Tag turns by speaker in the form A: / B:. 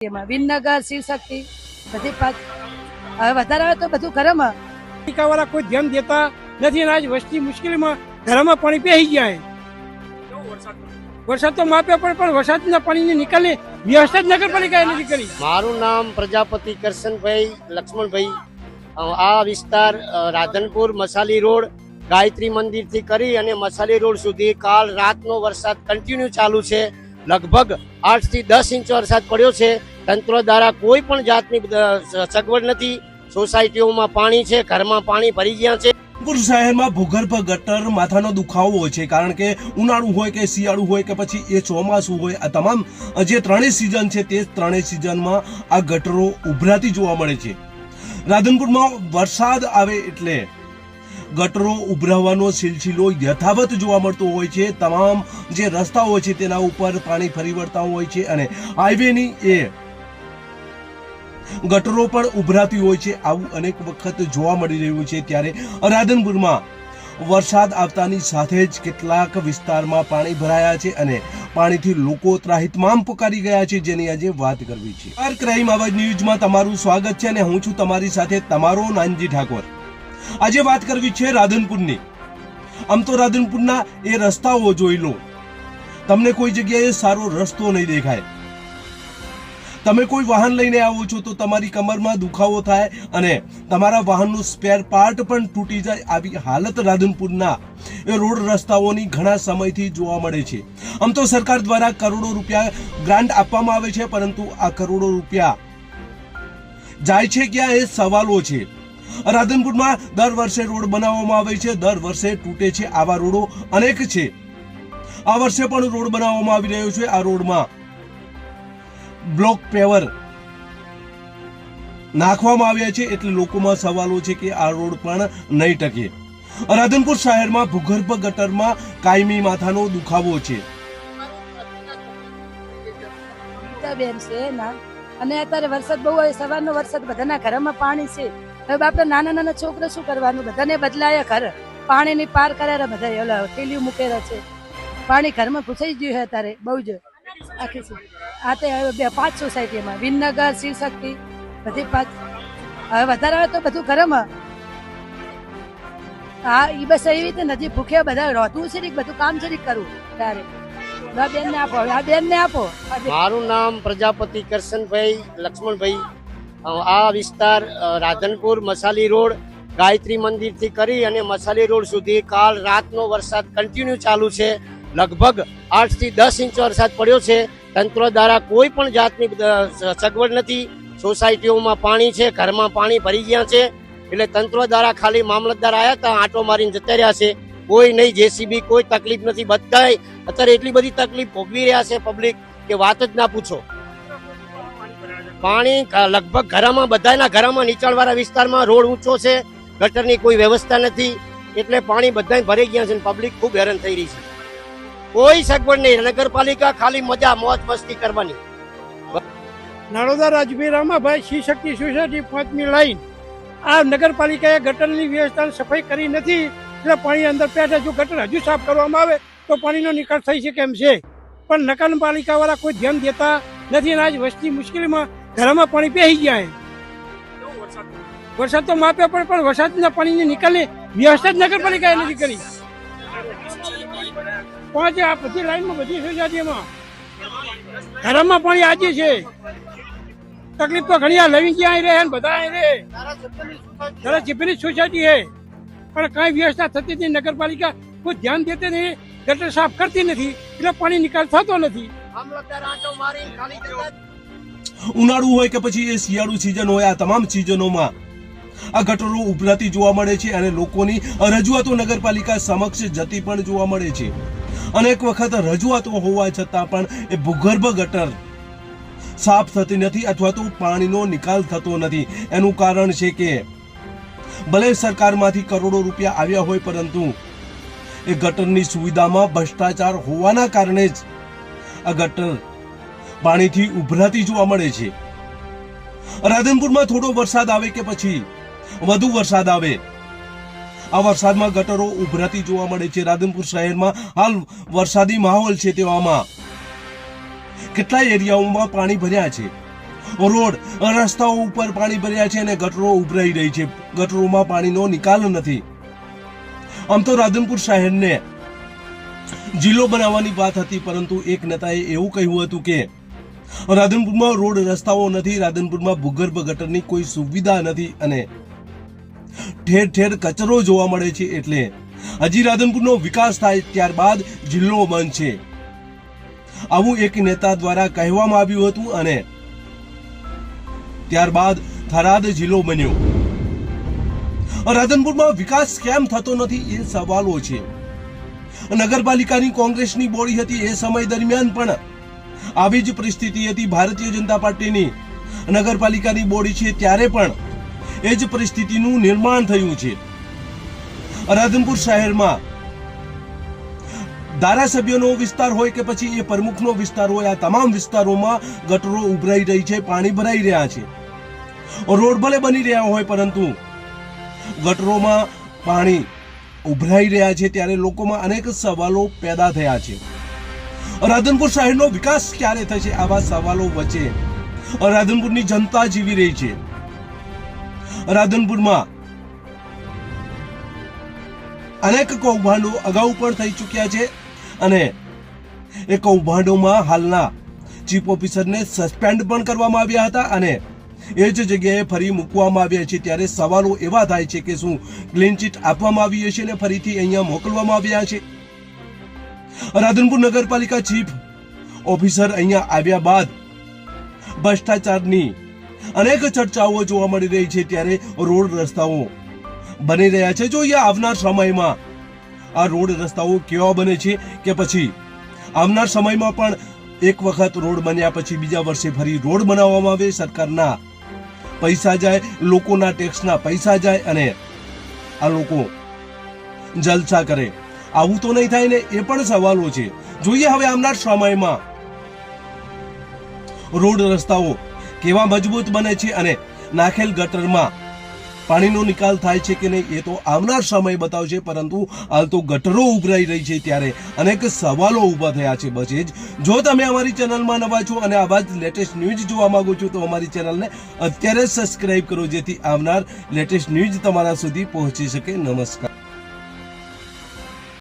A: વિનનગર શિવશક્તિ બધી હવે વધારે આવે તો બધું ઘરમાં
B: પાલિકાવાળા કોઈ ધ્યાન દેતા નથી અને આજ વસ્તી મુશ્કેલીમાં ઘરમાં પાણી પહેરી ગયા વરસાદ તો માપે પણ વરસાદના પાણીની નિકાલની વ્યવસ્થા જ નગરપાલિકાએ નથી કરી.
C: મારું નામ પ્રજાપતિ કરશનભાઈ લક્ષ્મણભાઈ. આ વિસ્તાર રાધનપુર મસાલી રોડ ગાયત્રી મંદિર થી કરી અને મસાલી રોડ સુધી કાલ રાતનો વરસાદ કન્ટિન્યુ ચાલુ છે. લગભગ 8 થી 10 ઇંચ વરસાદ પડ્યો છે. તંત્ર દ્વારા કોઈ પણ જાતની સગવડ નથી. સોસાયટીઓમાં પાણી છે, ઘરમાં પાણી ભરી ગયા છે.
D: રાધનપુર શહેરમાં ભૂગર્ભ ગટર માથાનો દુખાવો હોય છે, કારણ કે ઉનાળુ હોય કે શિયાળુ હોય કે પછી એ ચોમાસું હોય, આ તમામ જે ત્રણેય સિઝન છે તે ત્રણેય સિઝનમાં આ ગટરો ઉભરાતી જોવા મળે છે. રાધનપુરમાં વરસાદ આવે એટલે ગટરો ઉભરાવાનો સિલસિલો યથાવત જોવા મળતો હોય છે. તમામ જે રસ્તાઓ છે તેના ઉપર પાણી ફરી વળતા હોય છે અને હાઈવેની એ ગટરો પણ ઉભરાતી હોય છે. આવું અનેક વખત જોવા મળી રહ્યું છે. ત્યારે રાધનપુરમાં વરસાદ આવતાની સાથે જ કેટલાક વિસ્તારમાં પાણી ભરાયા છે અને પાણીથી લોકો ત્રાહિમામ પુકારી ગયા છે, જેની આજે વાત કરવી છે. ક્રાઇમ આવાજ ન્યૂઝમાં તમારું સ્વાગત છે અને હું છું તમારી સાથે તમારો નાનજી ઠાકોર. આજે વાત કરવી છે રાધનપુરની. આમ તો રાધનપુરના એ રસ્તાઓ જોઈ લો, તમને કોઈ જગ્યાએ સારો રસ્તો નહીં દેખાય. તમે કોઈ વાહન લઈને આવો છો તો તમારી કમરમાં દુખાવો થાય અને તમારા વાહનનું સ્પેર પાર્ટ પણ તૂટી જાય. આવી હાલત રાધનપુરના એ રોડ રસ્તાઓની ઘણા સમયથી જોવા મળે છે. આમ તો સરકાર દ્વારા કરોડો રૂપિયા ગ્રાન્ટ આપવામાં આવે છે, પરંતુ આ કરોડો રૂપિયા જાય છે ક્યાં એ સવાલો છે. રાધનપુરમાં દર વર્ષે રોડ બનાવવામાં આવે છે, દર વર્ષે તૂટે છે. આવા રોડો અનેક છે. આ વર્ષે પણ રોડ બનાવવામાં આવી રહ્યો છે. આ રોડમાં બ્લોક પેવર નાખવામાં આવ્યા છે, એટલે લોકોમાં સવાલો છે કે આ રોડ પણ નહીં ટકે. રાધનપુર શહેરમાં ભૂગર્ભ ગટરમાં કાયમી માથાનો દુખાવો છે.
A: બેન છે ના, અને અત્યારે વરસાદ બહુ હોય, સવારનો વરસાદ, બધાના ઘરમાં પાણી છે. હવે આપણે નાના નાના છોકરા શું કરવાનું? બધાને બદલાયા ઘર, પાણીની પાર કર્યા, બધા ઓલા ઠેલીઓ મૂકેલા છે. પાણી ઘરમાં ઘૂસાઈ ગયું છે અત્યારે બહુ જ આખી છે. આ તે 5 સોસાયટીમાં વિનનગર શિવશક્તિ બધી 5 હવે વધારે આવે તો બધું ઘરમાં. હા, એ બસ એવી રીતે નદી ભૂખ્યા બધા રોતું છે ને, બધું કામ છે કરવું. ત્યારે બેન ને આપો, આ બેન ને આપો.
C: મારું નામ પ્રજાપતિ કરશનભાઈ લક્ષ્મણભાઈ. આ વિસ્તાર રાધનપુર મસાલી રોડ ગાયત્રી મંદિર થી કરી અને મસાલી રોડ સુધી કાલ રાતનો વરસાદ કન્ટિન્યુ ચાલુ છે. લગભગ 8 થી 10 ઇંચ વરસાદ પડ્યો છે. તંત્ર દ્વારા કોઈ પણ જાતની સગવડ નથી. સોસાયટીઓમાં પાણી છે, ઘરમાં પાણી ભરી ગયા છે. એટલે તંત્ર દ્વારા ખાલી મામલતદાર આવ્યા હતા, આંટો મારીને જતા રહ્યા છે. કોઈ નહીં, જેસીબી, કોઈ તકલીફ નથી. બધાય અત્યારે એટલી બધી તકલીફ ભોગવી રહ્યા છે પબ્લિક કે વાત જ ના પૂછો. પાણી લગભગ ઘરમાં, બધાના ઘરમાં, નીચાણવાળા વિસ્તારમાં રોડ ઊંચો છે, ગટરની કોઈ વ્યવસ્થા નથી. એટલે પાણી બધા ભરાઈ ગયા છે. પબ્લિક ખૂબ હેરાન થઈ રહી છે. કોઈ સગવડ નહીં. નગરપાલિકા ખાલી મજા મોજ મસ્તી કરવાની.
B: નાડોદા રાજભી રામાભાઈ શિવશક્તિ સોસાયટી 5મી લાઈન. આ નગરપાલિકાએ ગટરની વ્યવસ્થા સફાઈ કરી નથી, એટલે પાણી અંદર પેટે. જો ગટર હજુ સાફ કરવામાં આવે તો પાણીનો નિકાલ થઈ શકે એમ છે, પણ નગરપાલિકાવાળા કોઈ ધ્યાન દેતા નથી અને આજ વસ્તી મુશ્કેલીમાં ઘરમાં પાણી પહેરી ગયા વરસાદ તો માપે પણ વરસાદના પાણીની નિકાલની વ્યવસ્થા જ નગરપાલિકાએ નથી કરી. પહોંચે આ બધી લાઈનમાં, બધી સોસાયટીમાં ઘરમાં પાણી આજે છે. તકલીફ તો ઘણી. આ લવિંગ ક્યાં રહે, બધા રહે, જરા ચીપની સોસાયટી છે, પણ કઈ વ્યવસ્થા થતી નથી. નગરપાલિકા કોઈ ધ્યાન દેતી નહીં, ગટર સાફ કરતી નથી, એટલે પાણી નિકાલ થતો નથી.
D: ઉનાળુ હોય કે પછી એ શિયાળુ સિઝન હોય, આ તમામ સિઝનોમાં આ ગટરો ઉભરાતી જોવા મળે છે અને લોકોની રજૂઆતો નગરપાલિકા સમક્ષ જતી પણ જોવા મળે છે. અનેક વખત રજૂઆતો હોવા છતાં પણ એ ભૂગર્ભ ગટર સાફ થતી નથી અથવા તો પાણીનો નિકાલ થતો નથી. એનું કારણ છે કે ભલે સરકારમાંથી કરોડો રૂપિયા આવ્યા હોય, પરંતુ એ ગટરની સુવિધામાં ભ્રષ્ટાચાર હોવાના કારણે જ આ ગટર પાણીથી ઉભરાતી જોવા મળે છે. રાધનપુરમાં થોડો વરસાદ આવે કે પછી વધુ વરસાદ આવે, આ વરસાદમાં ગટરો ઉભરાતી જોવા મળે છે. રાધનપુર શહેરમાં હાલ વરસાદી માહોલ છે, તેવામાં કેટલાય એરિયાઓમાં પાણી ભર્યા છે. રોડ રસ્તાઓ ઉપર પાણી ભર્યા છે અને ગટરો ઉભરાઈ રહી છે. ગટરોમાં પાણીનો નિકાલ નથી. આમ તો રાધનપુર શહેરને જિલ્લો બનાવવાની વાત હતી, પરંતુ એક નેતાએ એવું કહ્યું હતું કે રાધનપુરમાં રોડ રસ્તાઓ નથી, રાધનપુરમાં ભૂગર્ભ ગટરની કોઈ સુવિધા નથી અને ઠેર ઠેર કચરો જોવા મળે છે, એટલે હજી રાધનપુરનો વિકાસ થાય ત્યારબાદ જિલ્લો બનશે. આવું એક નેતા દ્વારા કહેવામાં આવ્યું હતું અને ત્યારબાદ થરાદ જિલ્લો બન્યો. રાધનપુરમાં વિકાસ કેમ થતો નથી એ સવાલો છે. નગરપાલિકાની કોંગ્રેસની બોડી હતી એ સમય દરમિયાન પણ આવી જ પરિસ્થિતિ હતી. ભારતીય જનતા પાર્ટીની નગરપાલિકાની બોડી છે ત્યારે પણ એ જ પરિસ્થિતિનું નિર્માણ થયું છે. રાધનપુર શહેરમાં ધારાસભ્યનો વિસ્તાર હોય કે પછી એ પ્રમુખનો વિસ્તાર હોય, આ તમામ વિસ્તારોમાં ગટરો ઉભરાઈ રહી છે, પાણી ભરાઈ રહ્યા છે. રોડ ભલે બની રહ્યા હોય પરંતુ ગટરોમાં પાણી ઉભરાઈ રહ્યા છે, ત્યારે લોકોમાં અનેક સવાલો પેદા થયા છે. રાધનપુર શહેરનો વિકાસ ક્યારે થશે? આવા સવાલો વચ્ચે રાધનપુરની જનતા જીવી રહી છે. રાધનપુરમાં અનેક કૌભાંડો અગાઉ પણ થઈ ચૂક્યા છે અને એ કૌભાંડોમાં હાલના ચીફ ઓફિસરને સસ્પેન્ડ પણ કરવામાં આવ્યા હતા અને એ જ જગ્યાએ ફરી મૂકવામાં આવ્યા છે. ત્યારે સવાલો એવા થાય છે કે શું ક્લીન ચીટ આપવામાં આવી હશે અને ફરીથી અહીંયા મોકલવામાં આવ્યા છે? રાધનપુર નગરપાલિકા ચીફ ઓફિસર અહીંયા આવ્યા બાદ ભ્રષ્ટાચારની અનેક ચર્ચાઓ જોવા મળી રહી છે, ત્યારે રોડ રસ્તાઓ બની રહ્યા છે. જોઈએ આવનાર સમયમાં આ રોડ રસ્તાઓ કેવા બને છે કે પછી આવનાર સમયમાં પણ એક વખત રોડ બન્યા પછી બીજા વર્ષે ફરી રોડ બનાવવામાં આવે, સરકારના પૈસા જાય, લોકોના ટેક્સના પૈસા જાય અને આ લોકો જલસા કરે. આવું તો નહીં થાય ને, એ પણ સવાલો છે. જોઈએ હવે આવનાર સમયમાં રોડ રસ્તાઓ કેવા મજબૂત બને છે અને નાખેલ ગટરમાં પાણીનો નિકાલ થાય છે કે નહીં, એ તો આવનાર સમય બતાવશે. પરંતુ હાલ તો ગટરો ઉભરાઈ રહી છે ત્યારે અનેક સવાલો ઊભા થયા છે. બસ એ જ. જો તમે અમારી ચેનલમાં નવા છો અને આવા જ લેટેસ્ટ ન્યૂઝ જોવા માંગો છો તો અમારી ચેનલને અત્યારે સબસ્ક્રાઇબ કરો, જેથી આવનાર લેટેસ્ટ ન્યૂઝ તમારા સુધી પહોંચી શકે. નમસ્કાર.